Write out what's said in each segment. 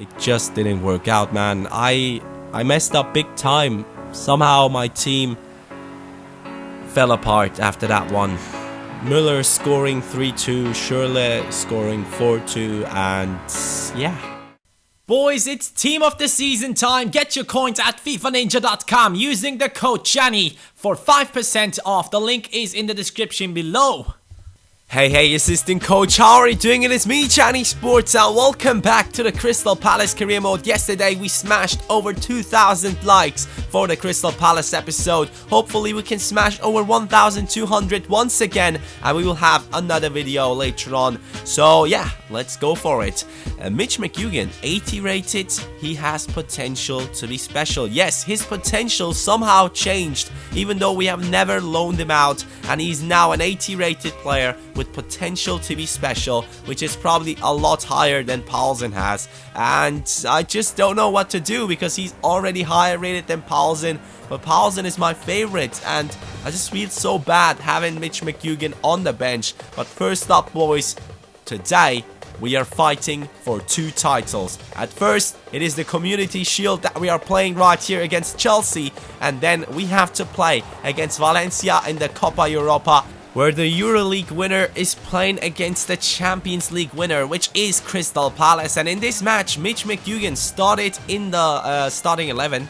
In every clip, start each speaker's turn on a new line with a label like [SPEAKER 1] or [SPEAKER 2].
[SPEAKER 1] it just didn't work out, man. I messed up big time. Somehow my team fell apart after that one. Müller scoring 3-2, Schürrle scoring 4-2, and yeah.
[SPEAKER 2] Boys, it's Team of the Season time. Get your coins at FIFAninja.com using the code Gianni for 5% off. The link is in the description below.
[SPEAKER 1] Hey, assistant coach, how are you doing? It is me, Gianni Sports, and welcome back to the Crystal Palace career mode. Yesterday, we smashed over 2,000 likes for the Crystal Palace episode. Hopefully, we can smash over 1,200 once again, and we will have another video later on. So, yeah, let's go for it. Mitch McGugan, 80 rated. He has potential to be special. Yes, his potential somehow changed, even though we have never loaned him out, and he's now an 80 rated player with potential to be special, which is probably a lot higher than Paulsen has. And I just don't know what to do because he's already higher rated than Paulsen. But Paulsen is my favorite, and I just feel so bad having Mitch McGugan on the bench. But first up, boys, today we are fighting for 2 titles. At first, it is the Community Shield that we are playing right here against Chelsea. And then we have to play against Valencia in the Copa Europa, where the EuroLeague winner is playing against the Champions League winner, which is Crystal Palace. And in this match, Mitch McGugan started in the starting 11.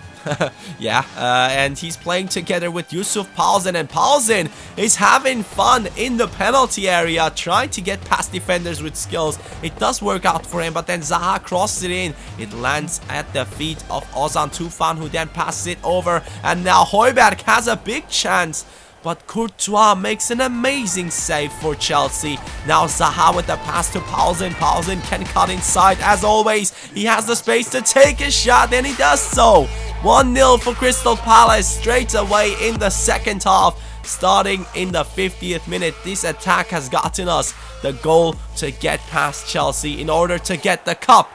[SPEAKER 1] And he's playing together with Yusuf Paulsen, and Paulsen is having fun in the penalty area, trying to get past defenders with skills. It does work out for him, but then Zaha crosses it in. It lands at the feet of Ozan Tufan, who then passes it over, and now Højbjerg has a big chance. But Courtois makes an amazing save for Chelsea. Now Zaha with the pass to Paulsen. Paulsen can cut inside as always. He has the space to take a shot, and he does so. 1-0 for Crystal Palace straight away in the second half. Starting in the 50th minute, this attack has gotten us the goal to get past Chelsea in order to get the cup.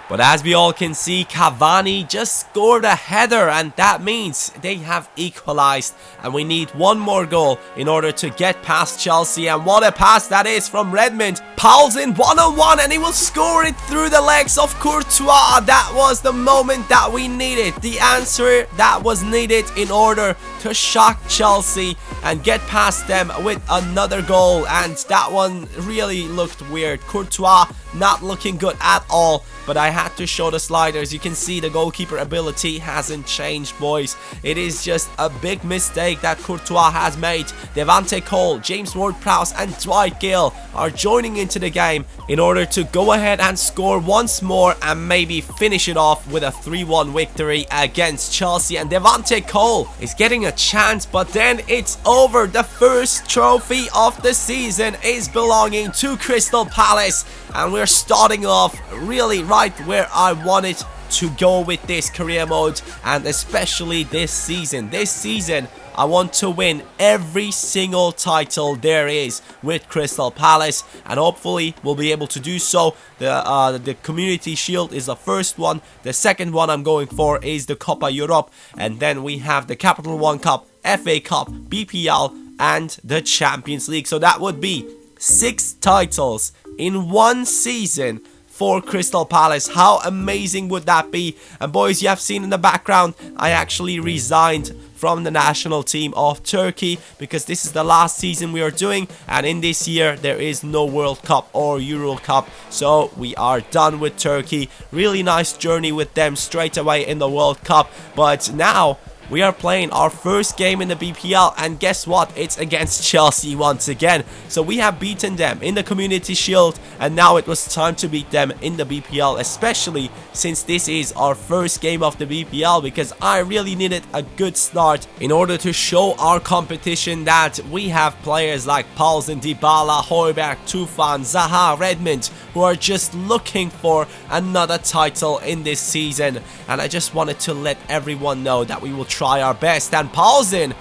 [SPEAKER 1] But as we all can see, Cavani just scored a header, and that means they have equalized. And we need one more goal in order to get past Chelsea. And what a pass that is from Redmond. Paulsen one-on-one, and he will score it through the legs of Courtois. That was the moment that we needed. The answer that was needed in order to shock Chelsea and get past them with another goal. And that one really looked weird. Courtois not looking good at all. But I had to show the sliders. You can see the goalkeeper ability hasn't changed, boys. It is just a big mistake that Courtois has made. Devante Cole, James Ward-Prowse and Dwight Gale are joining into the game in order to go ahead and score once more and maybe finish it off with a 3-1 victory against Chelsea. And Devante Cole is getting a chance, but then it's over. The first trophy of the season is belonging to Crystal Palace, and we're starting off really right where I wanted to go with this career mode, and especially this season. This season, I want to win every single title there is with Crystal Palace, and hopefully we'll be able to do so. The Community Shield is the first one. The second one I'm going for is the Copa Europe, and then we have the Capital One Cup, FA Cup, BPL, and the Champions League. So that would be 6 titles in one season for Crystal Palace. How amazing would that be? And boys, you have seen in the background, I actually resigned from the national team of Turkey because this is the last season we are doing, and in this year there is no World Cup or Euro Cup, so we are done with Turkey. Really nice journey with them straight away in the World Cup, but now we are playing our first game in the BPL, and guess what? It's against Chelsea once again. So we have beaten them in the Community Shield, and now it was time to beat them in the BPL, especially since this is our first game of the BPL, because I really needed a good start in order to show our competition that we have players like Paulsen, Dybala, Højbjerg, Tufan, Zaha, Redmond, who are just looking for another title in this season. And I just wanted to let everyone know that we will try our best. And Paulsen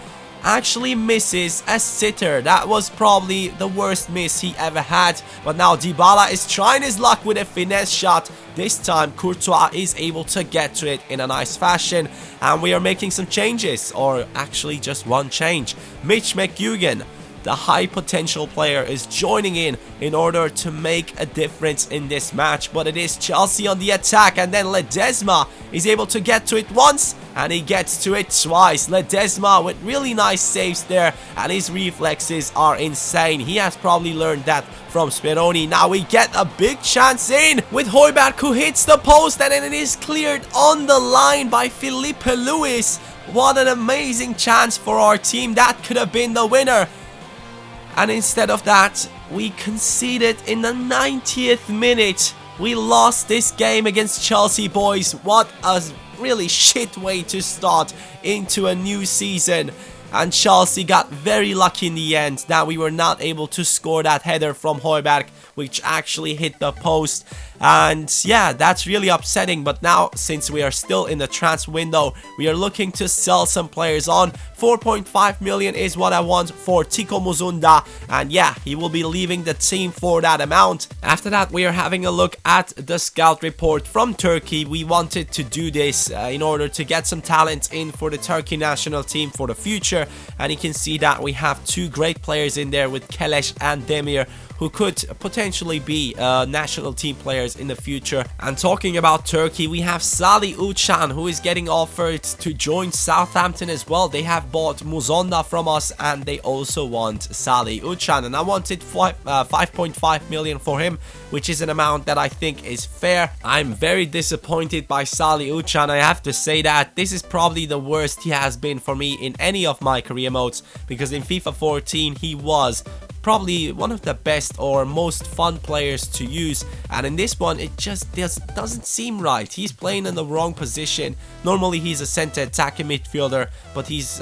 [SPEAKER 1] actually misses a sitter. That was probably the worst miss he ever had. But now Dybala is trying his luck with a finesse shot. This time Courtois is able to get to it in a nice fashion. And we are making some changes, or actually just one change. Mitch McGugan the high potential player is joining in order to make a difference in this match. But it is Chelsea on the attack, and then Ledesma is able to get to it once, and he gets to it twice. Ledesma with really nice saves there, and his reflexes are insane. He has probably learned that from Speroni. Now we get a big chance in with Højbjerg, who hits the post, and then it is cleared on the line by Filipe Luis. What an amazing chance for our team. That could have been the winner. And instead of that, we conceded in the 90th minute. We lost this game against Chelsea, boys. What a really shit way to start into a new season. And Chelsea got very lucky in the end that we were not able to score that header from Højbjerg, which actually hit the post. And yeah, that's really upsetting. But now, since we are still in the transfer window, we are looking to sell some players on. 4.5 million is what I want for Tico Muzunda, and yeah, he will be leaving the team for that amount. After that, we are having a look at the scout report from Turkey. We wanted to do this in order to get some talent in for the Turkey national team for the future, and you can see that we have two great players in there with Keleş and Demir, who could potentially be national team players in the future. And talking about Turkey, we have Salih Uçan, who is getting offered to join Southampton as well. They have bought Muzonda from us, and they also want Salih Uçan, and I wanted 5.5 million for him, which is an amount that I think is fair. I'm very disappointed by Salih Uçan. I have to say that this is probably the worst he has been for me in any of my career modes, because in FIFA 14 he was probably one of the best or most fun players to use, and in this one it just doesn't seem right. He's playing in the wrong position. Normally he's a center attacking midfielder, but he's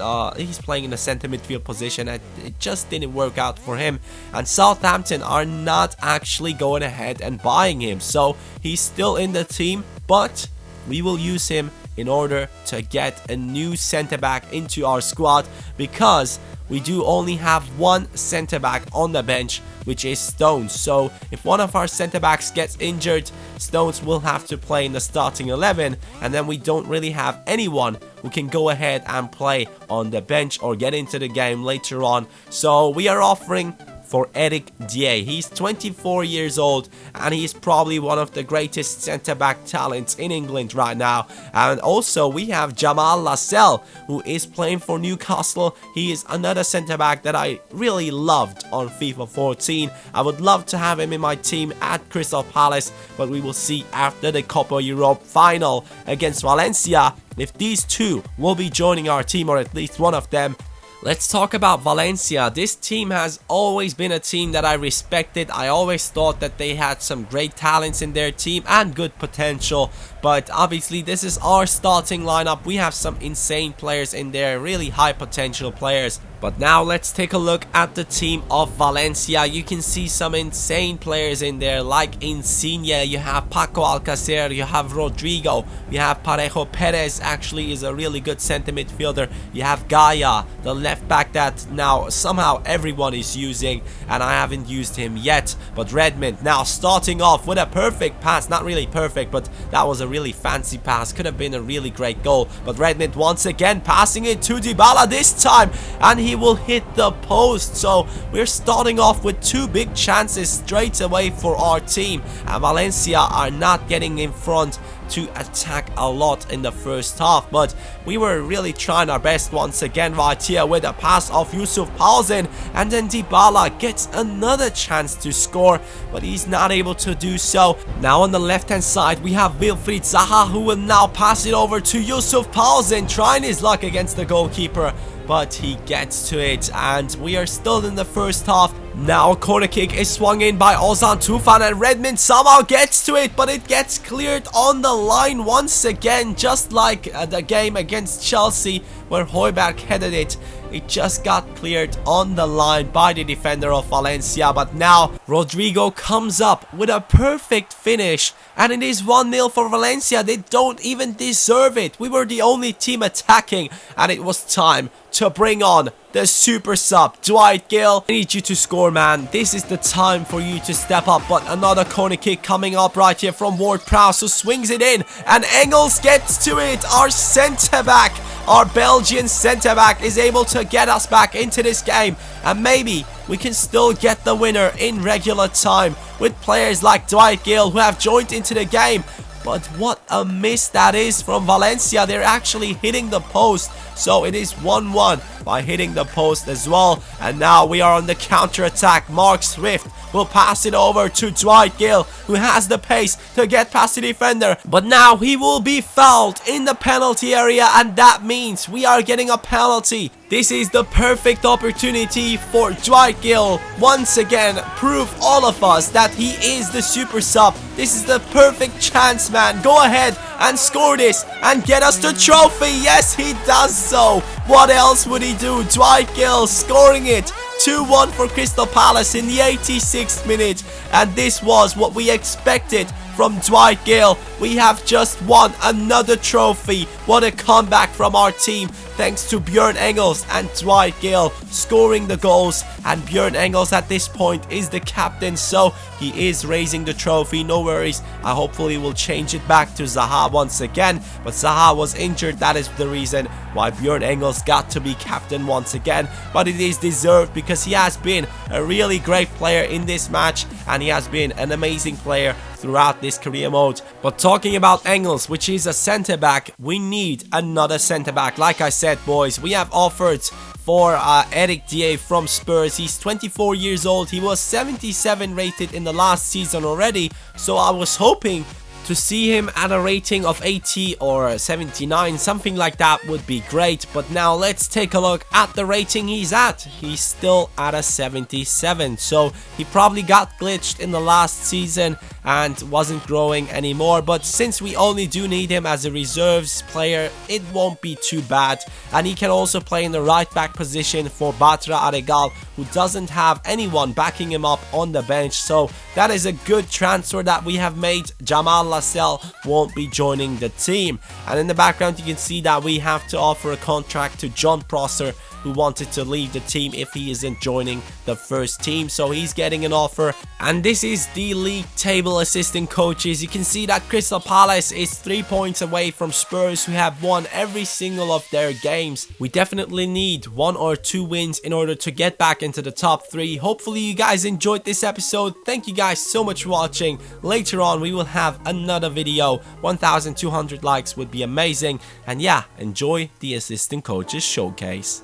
[SPEAKER 1] playing in the center midfield position, and it just didn't work out for him. And Southampton are not actually going ahead and buying him, so he's still in the team, but we will use him in order to get a new center back into our squad, because we do only have one center back on the bench, which is Stones. So if one of our center backs gets injured, Stones will have to play in the starting 11, and then we don't really have anyone who can go ahead and play on the bench or get into the game later on. So we are offering for Eric Dier. He's 24 years old, and he's probably one of the greatest centre-back talents in England right now. And also we have Jamal Lascelles, who is playing for Newcastle. He is another centre-back that I really loved on FIFA 14. I would love to have him in my team at Crystal Palace, but we will see after the Copa Europe final against Valencia if these two will be joining our team, or at least one of them. Let's talk about Valencia. This team has always been a team that I respected. I always thought that they had some great talents in their team and good potential. But obviously this is our starting lineup. We have some insane players in there, really high potential players. But now let's take a look at the team of Valencia. You can see some insane players in there, like Insigne, you have Paco Alcacer, you have Rodrigo, you have Parejo Perez, actually is a really good center midfielder. You have Gaia, the left back that now somehow everyone is using, and I haven't used him yet. But Redmond now starting off with a perfect pass, not really perfect, but that was a really fancy pass, could have been a really great goal. But Redmond once again passing it to Dybala this time, and he will hit the post. So we're starting off with two big chances straight away for our team, and Valencia are not getting in front to attack a lot in the first half, but we were really trying our best once again right here with a pass of Yusuf Paulsen, and then Dybala gets another chance to score, but he's not able to do so. Now on the left hand side we have Wilfried Zaha, who will now pass it over to Yusuf Paulsen, trying his luck against the goalkeeper, but he gets to it, and we are still in the first half. Now a corner kick is swung in by Ozan Tufan, and Redmond somehow gets to it, but it gets cleared on the line once again, just like the game against Chelsea where Højbjerg headed it. It just got cleared on the line by the defender of Valencia, but now Rodrigo comes up with a perfect finish, and it is 1-0 for Valencia. They don't even deserve it. We were the only team attacking, and it was time to bring on the super sub, Dwight Gill. I need you to score, man. This is the time for you to step up. But another corner kick coming up right here from Ward-Prowse, who swings it in, and Engels gets to it. Our centre-back, our Belgian centre-back, is able to get us back into this game, and maybe we can still get the winner in regular time with players like Dwight Gill who have joined into the game. But what a miss that is from Valencia. They're actually hitting the post. So it is 1-1 by hitting the post as well. And now we are on the counter-attack. Mark Swift will pass it over to Dwight Gill, who has the pace to get past the defender. But now he will be fouled in the penalty area, and that means we are getting a penalty. This is the perfect opportunity for Dwight Gill once again prove all of us that he is the super sub. This is the perfect chance, man. Go ahead and score this and get us the trophy. Yes, he does so. What else would he do? Dwight Gill scoring it. 2-1 for Crystal Palace in the 86th minute, and this was what we expected from Dwight Gill. We have just won another trophy. What a comeback from our team, thanks to Björn Engels and Dwight Gill scoring the goals. And Björn Engels at this point is the captain, so he is raising the trophy. No worries, I hopefully will change it back to Zaha once again, but Zaha was injured. That is the reason why Björn Engels got to be captain once again, but it is deserved because he has been a really great player in this match, and he has been an amazing player throughout this career mode. But talking about Engels, which is a centre back, we need another centre back. Like I said, boys, we have offered for Eric Dier from Spurs. He's 24 years old. He was 77 rated in the last season already, so I was hoping to see him at a rating of 80 or 79, something like that would be great. But now let's take a look at the rating he's at. He's still at a 77, so he probably got glitched in the last season and wasn't growing anymore. But since we only do need him as a reserves player, it won't be too bad. And he can also play in the right back position for Batra Aregal, who doesn't have anyone backing him up on the bench. So that is a good transfer that we have made. Jamal Lascelles won't be joining the team. And in the background you can see that we have to offer a contract to John Prosser, who wanted to leave the team if he isn't joining the first team. So he's getting an offer. And this is the league table assistant coaches. You can see that Crystal Palace is 3 points away from Spurs, who have won every single of their games. We definitely need 1 or 2 wins in order to get back into the top 3. Hopefully you guys enjoyed this episode. Thank you guys so much for watching. Later on we will have another video. 1,200 likes would be amazing. And yeah, enjoy the assistant coaches showcase.